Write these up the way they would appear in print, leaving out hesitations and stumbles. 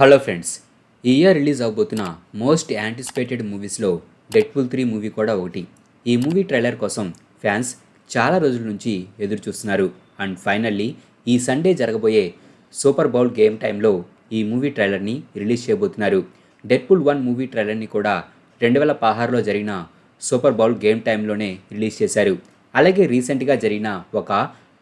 Hello friends, ఈ year release అవబోతున్న most anticipated మూవీస్లో Deadpool 3 movie కూడా ఒకటి. ఈ మూవీ ట్రైలర్ కోసం ఫ్యాన్స్ చాలా రోజుల నుంచి ఎదురు చూస్తున్నారు. అండ్ ఫైనల్లీ ఈ సండే జరగబోయే సూపర్ బౌల్ గేమ్ టైంలో ఈ మూవీ ట్రైలర్ని రిలీజ్ చేయబోతున్నారు. డెడ్పూల్ 1 మూవీ ట్రైలర్ని కూడా 2016లో జరిగిన సూపర్ బౌల్ గేమ్ టైంలోనే రిలీజ్ చేశారు. అలాగే రీసెంట్గా జరిగిన ఒక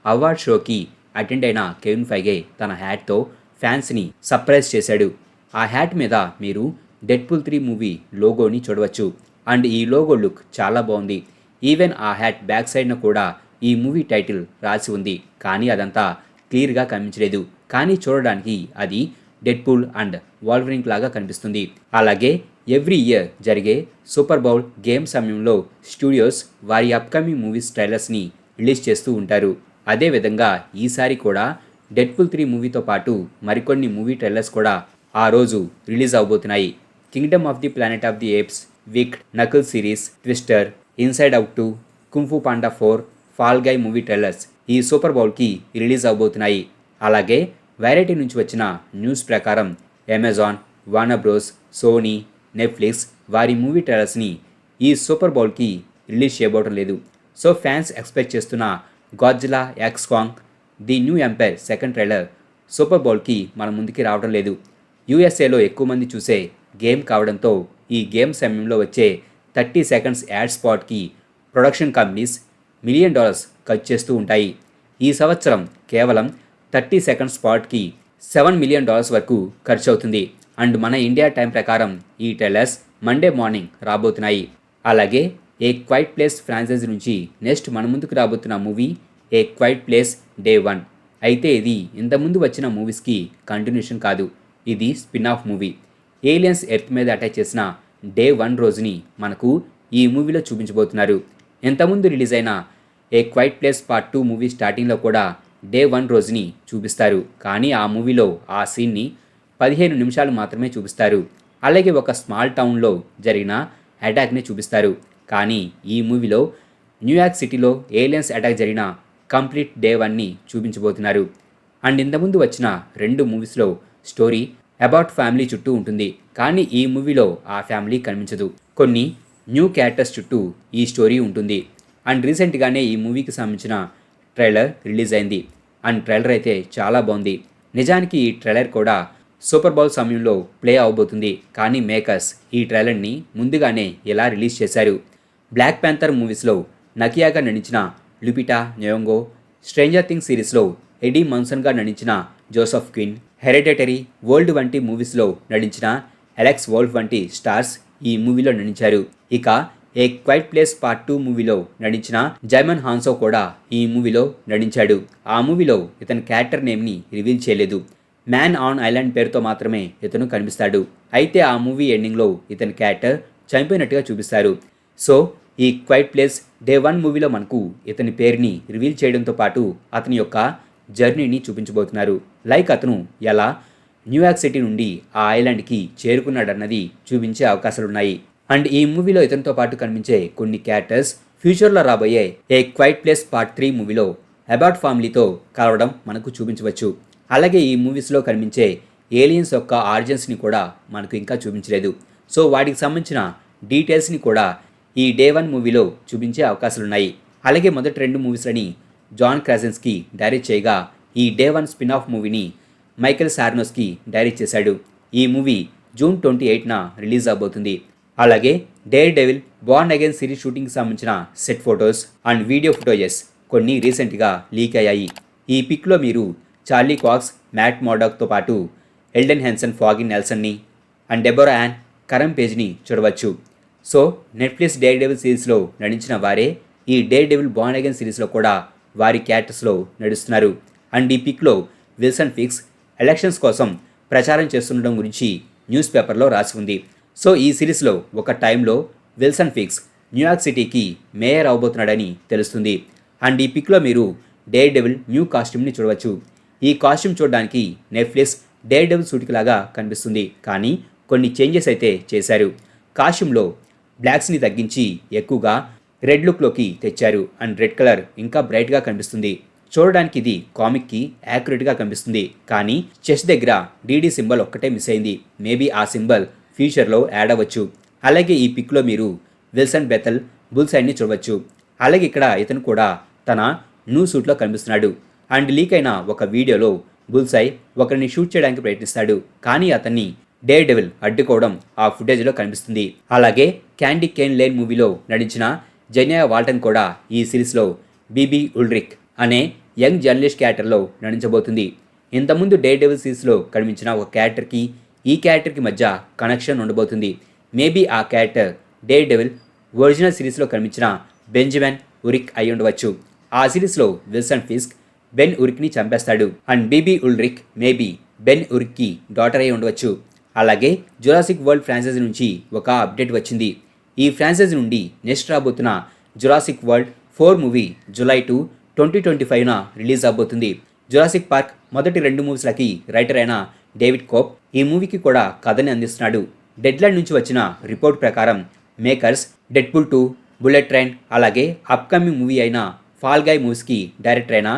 అవార్డ్ షోకి అటెండ్ అయిన కెవిన్ ఫైగే తన హ్యాట్తో ఫ్యాన్స్ని సర్ప్రైజ్ చేశాడు. ఆ హ్యాట్ మీద మీరు డెడ్పూల్ 3 మూవీ లోగోని చూడవచ్చు. అండ్ ఈ లోగో లుక్ చాలా బాగుంది. ఈవెన్ ఆ హ్యాట్ బ్యాక్ సైడ్న కూడా ఈ మూవీ టైటిల్ రాసి ఉంది. కానీ అదంతా క్లియర్గా కనిపించలేదు. కానీ చూడడానికి అది డెడ్పూల్ అండ్ వాల్వరింగ్ లాగా కనిపిస్తుంది. అలాగే ఎవ్రీ ఇయర్ జరిగే సూపర్ బౌల్ గేమ్ సమయంలో స్టూడియోస్ వారి అప్కమింగ్ మూవీస్ ట్రైలర్స్ని రిలీజ్ చేస్తూ ఉంటారు. అదేవిధంగా ఈసారి కూడా డెడ్పూల్ 3 మూవీతో పాటు మరికొన్ని మూవీ ట్రైలర్స్ కూడా ఆ రోజు రిలీజ్ అవబోతున్నాయి. Kingdom of the planet of the apes, Wicked, knuckles series, twister, inside out 2, kung fu panda 4, fall guy movie trailers ఈ సూపర్ బౌల్కి రిలీజ్ అవబోతున్నాయి. అలాగే వెరైటీ నుంచి వచ్చిన న్యూస్ ప్రకారం Amazon, Warner Bros, Sony, Netflix వారి మూవీ ట్రైలర్స్ని ఈ సూపర్ బౌల్కి రిలీజ్ చేయబోవడం లేదు. సో ఫ్యాన్స్ ఎక్స్పెక్ట్ చేస్తున్న Godzilla x Kong the new empire second trailer super బౌల్కి మన ముందుకి రావడం లేదు. యూఎస్ఏలో ఎక్కువ మంది చూసే గేమ్ కావడంతో ఈ గేమ్ సమయంలో వచ్చే 30 సెకండ్స్ యాడ్ స్పాట్కి ప్రొడక్షన్ కంపెనీస్ $1 మిలియన్ ఖర్చు చేస్తూ ఉంటాయి. ఈ సంవత్సరం కేవలం 30 సెకండ్స్ స్పాట్కి $7 మిలియన్ వరకు ఖర్చు అవుతుంది. అండ్ మన ఇండియా టైం ప్రకారం ఈ ట్రైలర్స్ మండే మార్నింగ్ రాబోతున్నాయి. అలాగే ఏ క్వైట్ ప్లేస్ ఫ్రాంచైజీ నుంచి నెక్స్ట్ మన ముందుకు రాబోతున్న మూవీ ఏ క్వైట్ ప్లేస్ డే 1. అయితే ఇది ఇంతకుముందు వచ్చిన మూవీస్కి కంటిన్యూషన్ కాదు. ఇది spin off movie. Aliens earth మీద అటాక్ చేసిన డే 1 రోజుని మనకు ఈ మూవీలో చూపించబోతున్నారు. ఇంతకుముందు రిలీజ్ అయిన ఏ క్వైట్ ప్లేస్ పార్ట్ 2 మూవీ స్టార్టింగ్లో కూడా డే 1 రోజుని చూపిస్తారు. కానీ ఆ మూవీలో ఆ సీన్ని 15 నిమిషాలు మాత్రమే చూపిస్తారు. అలాగే ఒక స్మాల్ టౌన్లో జరిగిన అటాక్ని చూపిస్తారు. కానీ ఈ మూవీలో న్యూయార్క్ సిటీలో ఏలియన్స్ అటాక్ జరిగిన కంప్లీట్ డే 1ని చూపించబోతున్నారు. అండ్ ఇంతకుముందు వచ్చిన 2 మూవీస్లో స్టోరీ అబౌట్ ఫ్యామిలీ చుట్టూ ఉంటుంది. కానీ ఈ మూవీలో ఆ ఫ్యామిలీ కనిపించదు. కొన్ని న్యూ క్యారెక్టర్స్ చుట్టూ ఈ స్టోరీ ఉంటుంది. అండ్ రీసెంట్గానే ఈ మూవీకి సంబంధించిన ట్రైలర్ రిలీజ్ అయింది. అండ్ ట్రైలర్ అయితే చాలా బాగుంది. నిజానికి ఈ ట్రైలర్ కూడా సూపర్ బౌల్ సమయంలో ప్లే అవబోతుంది. కానీ మేకర్స్ ఈ ట్రైలర్ని ముందుగానే ఎలా రిలీజ్ చేశారు. బ్లాక్ ప్యాంథర్ మూవీస్లో నకియాగా నటించిన లుపిటా న్యోంగో, స్ట్రేంజర్ థింగ్స్ సిరీస్లో ఎడీ మన్సన్గా నటించిన జోసెఫ్ క్విన్, హెరిడిటరీ, వరల్డ్ వంటి మూవీస్లో నటించిన అలెక్స్ వోల్ఫ్ వంటి స్టార్స్ ఈ మూవీలో నటించారు. ఇక ఏ క్వైట్ ప్లేస్ పార్ట్ 2 మూవీలో నటించిన జైమన్ హాన్సో కూడా ఈ మూవీలో నటించాడు. ఆ మూవీలో ఇతని క్యారెక్టర్ నేమ్ని రివీల్ చేయలేదు. మ్యాన్ ఆన్ ఐలాండ్ పేరుతో మాత్రమే ఇతను కనిపిస్తాడు. అయితే ఆ మూవీ ఎండింగ్లో ఇతని క్యారెక్టర్ చనిపోయినట్టుగా చూపిస్తారు. సో ఈ క్వైట్ ప్లేస్ డే 1 మూవీలో మనకు ఇతని పేరుని రివీల్ చేయడంతో పాటు అతని యొక్క జర్నీని చూపించబోతున్నారు. లైక్ అతను ఎలా న్యూయార్క్ సిటీ నుండి ఆ ఐలాండ్కి చేరుకున్నాడన్నది చూపించే అవకాశాలున్నాయి. అండ్ ఈ మూవీలో ఇతనితో పాటు కనిపించే కొన్ని క్యారెక్టర్స్ ఫ్యూచర్లో రాబోయే ఏ క్వైట్ ప్లేస్ పార్ట్ 3 మూవీలో అబౌట్ ఫ్యామిలీతో కలవడం మనకు చూపించవచ్చు. అలాగే ఈ మూవీస్లో కనిపించే ఏలియన్స్ యొక్క ఆరిజిన్స్ని కూడా మనకు ఇంకా చూపించలేదు. సో వాటికి సంబంధించిన డీటెయిల్స్ని కూడా ఈ డే 1 మూవీలో చూపించే అవకాశాలున్నాయి. అలాగే మొదటి 2 మూవీస్లని జాన్ క్రాసెన్స్కి డైరెక్ట్ చేయగా ఈ డే 1 స్పిన్ ఆఫ్ మూవీని మైకెల్ సార్నోస్కి డైరెక్ట్ చేశాడు. ఈ మూవీ జూన్ 28న రిలీజ్ అవబోతుంది. అలాగే dare devil born again series షూటింగ్కి సంబంధించిన set photos and video footages కొన్ని రీసెంట్గా లీక్ అయ్యాయి. ఈ పిక్లో మీరు చార్లీ కాక్స్, మ్యాట్ మోర్డాక్తో పాటు ఎల్డెన్ హెన్సన్, ఫాగిన్ నెల్సన్ని అండ్ డెబోరా యాన్ కరం పేజ్ని చూడవచ్చు. సో నెట్ఫ్లిక్స్ డేర్ డెవిల్ సిరీస్లో నటించిన వారే ఈ డేర్ డెవిల్ బార్న్ అగైన్ సిరీస్లో కూడా వారి క్యారెక్టర్స్లో నడుస్తున్నారు. అండ్ ఈ పిక్లో విల్సన్ ఫిక్స్ ఎలక్షన్స్ కోసం ప్రచారం చేస్తుండడం గురించి న్యూస్ పేపర్లో రాసి ఉంది. సో ఈ సిరీస్లో ఒక టైంలో విల్సన్ ఫిక్స్ న్యూయార్క్ సిటీకి మేయర్ అవబోతున్నాడని తెలుస్తుంది. అండ్ ఈ పిక్లో మీరు డేర్ డెవిల్ న్యూ కాస్ట్యూమ్ని చూడవచ్చు. ఈ కాస్ట్యూమ్ చూడడానికి నెట్ఫ్లిక్స్ డేర్ డెవిల్ సూటికి లాగా కనిపిస్తుంది. కానీ కొన్ని చేంజెస్ అయితే చేశారు. కాస్ట్యూమ్లో బ్లాక్స్ని తగ్గించి ఎక్కువగా రెడ్ లుక్లోకి తెచ్చారు. అండ్ రెడ్ కలర్ ఇంకా బ్రైట్గా కనిపిస్తుంది. చూడడానికి ఇది కామిక్కి యాక్యురేట్గా కనిపిస్తుంది, కానీ చెస్ట్ దగ్గర డీడీ సింబల్ ఒక్కటే మిస్ అయింది. మేబీ ఆ సింబల్ ఫ్యూచర్లో యాడ్ అవ్వచ్చు. అలాగే ఈ పిక్లో మీరు విల్సన్ బెథల్ బుల్సైడ్ని చూడవచ్చు. అలాగే ఇక్కడ ఇతను కూడా తన న్యూ సూట్లో కనిపిస్తున్నాడు. అండ్ లీక్ అయిన ఒక వీడియోలో బుల్సై ఒకరిని షూట్ చేయడానికి ప్రయత్నిస్తాడు, కానీ అతన్ని డేర్ డెవిల్ అడ్డుకోవడం ఆ ఫుటేజ్లో కనిపిస్తుంది. అలాగే క్యాండీ కేన్ లేన్ మూవీలో నటించిన జెనియా వాల్టన్ కూడా ఈ సిరీస్లో బీబీ ఉల్రిక్ అనే యంగ్ జర్నలిస్ట్ క్యారెక్టర్లో నటించబోతుంది. ఇంతకుముందు డేర్ డెవిల్ సిరీస్లో కనిపించిన ఒక క్యారెక్టర్కి ఈ క్యారెక్టర్కి మధ్య కనెక్షన్ ఉండబోతుంది. మేబీ ఆ క్యారెక్టర్ డేర్ డెవిల్ ఒరిజినల్ సిరీస్లో కనిపించిన బెంజమిన్ ఉరిక్ అయి ఉండవచ్చు. ఆ సిరీస్లో విల్సన్ ఫిస్క్ బెన్ ఉరిక్ని చంపేస్తాడు. And BB Ulrich maybe Ben ఉరిక్కి డాటర్ అయి ఉండవచ్చు. అలాగే జురాసిక్ వరల్డ్ ఫ్రాంచైజీ నుంచి ఒక అప్డేట్ వచ్చింది. ఈ ఫ్రాంచైజీ నుండి నెక్స్ట్ రాబోతున్న జురాసిక్ వరల్డ్ 4 మూవీ జూలై 2, 2025న రిలీజ్ అవబోతుంది. జురాసిక్ పార్క్ మొదటి 2 మూవీస్లకి రైటర్ అయిన డేవిడ్ కోప్ ఈ మూవీకి కూడా కథని అందిస్తున్నాడు. డెడ్లైన్ నుంచి వచ్చిన రిపోర్ట్ ప్రకారం మేకర్స్ డెడ్పూల్ 2, బుల్లెట్ ట్రైన్ అలాగే అప్కమింగ్ మూవీ అయిన ఫాల్ గై మూవీస్కి డైరెక్టర్ అయిన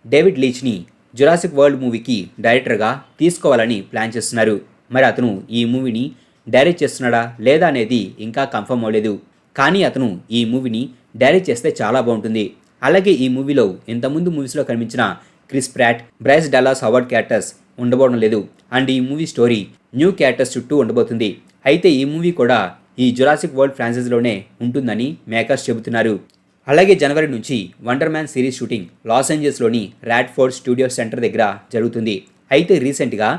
డేవిడ్ లీచ్ని జురాసిక్ వరల్డ్ మూవీకి డైరెక్టర్గా తీసుకోవాలని ప్లాన్ చేస్తున్నారు. మరి అతను ఈ మూవీని డైరెక్ట్ చేస్తున్నాడా లేదా అనేది ఇంకా కన్ఫర్మ్ అవ్వలేదు. కానీ అతను ఈ మూవీని డైరెక్ట్ చేస్తే చాలా బాగుంటుంది. అలాగే ఈ మూవీలో ఇంతకుముందు మూవీస్లో కనిపించిన Chris Pratt, Bryce Dallas Howard characters ఉండబోవడం లేదు. అండ్ ఈ మూవీ స్టోరీ న్యూ క్యారెక్టర్స్ చుట్టూ ఉండబోతుంది. అయితే ఈ మూవీ కూడా ఈ జురాసిక్ వరల్డ్ ఫ్రాంచైజీలోనే ఉంటుందని మేకర్స్ చెబుతున్నారు. అలాగే జనవరి నుంచి Wonder Man series shooting Los ఏంజల్స్లోని రాడ్ఫోర్డ్ స్టూడియో సెంటర్ దగ్గర జరుగుతుంది. అయితే రీసెంట్గా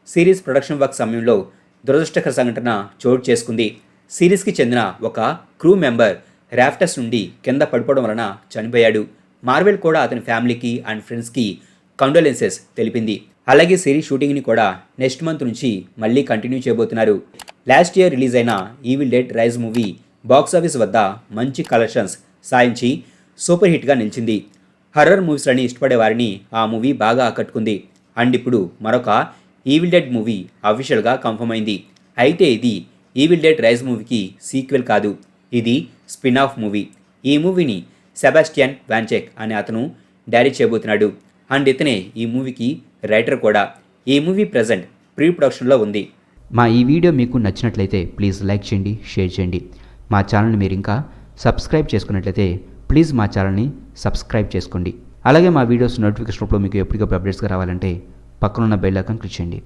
సిరీస్ ప్రొడక్షన్ వర్క్ సమయంలో దురదృష్టకర సంఘటన చోటు చేసుకుంది. సిరీస్కి చెందిన ఒక క్రూ మెంబర్ రాఫ్టర్స్ నుండి కింద పడిపోవడం వలన చనిపోయాడు. మార్వెల్ కూడా అతని ఫ్యామిలీకి అండ్ ఫ్రెండ్స్కి కండోలెన్సెస్ తెలిపింది. అలాగే సిరీస్ షూటింగ్ని కూడా నెక్స్ట్ మంత్ నుంచి మళ్ళీ కంటిన్యూ చేయబోతున్నారు. లాస్ట్ ఇయర్ రిలీజ్ అయిన evil dead rise movie box office వద్ద మంచి కలెక్షన్స్ సాధించి సూపర్ హిట్గా నిలిచింది. హర్రర్ మూవీస్లని ఇష్టపడే వారిని ఆ మూవీ బాగా ఆకట్టుకుంది. అండ్ ఇప్పుడు మరొక ఈవిల్ డెడ్ మూవీ అఫీషియల్గా కన్ఫర్మ్ అయింది. అయితే ఇది ఈవిల్ డెడ్ రైజ్ మూవీకి సీక్వెల్ కాదు, ఇది స్పిన్ ఆఫ్ మూవీ. ఈ మూవీని సెబాస్టియన్ వాంచెక్ అనే అతను డైరెక్ట్ చేయబోతున్నాడు. అండ్ ఇతనే ఈ మూవీకి రైటర్ కూడా. ఈ మూవీ ప్రజెంట్ ప్రీ ప్రొడక్షన్లో ఉంది. మా ఈ వీడియో మీకు నచ్చినట్లయితే ప్లీజ్ లైక్ చేయండి, షేర్ చేయండి. మా ఛానల్ని మీరు ఇంకా సబ్స్క్రైబ్ చేసుకున్నట్లయితే ప్లీజ్ మా ఛానల్ని సబ్స్క్రైబ్ చేసుకోండి. అలాగే మా వీడియోస్ నోటిఫికేషన్ రూపంలో మీకు ఎప్పటికప్పుడు అప్డేట్స్గా రావాలంటే పక్కనున్న బెల్ ఐకాన్ క్లిక్ చేయండి.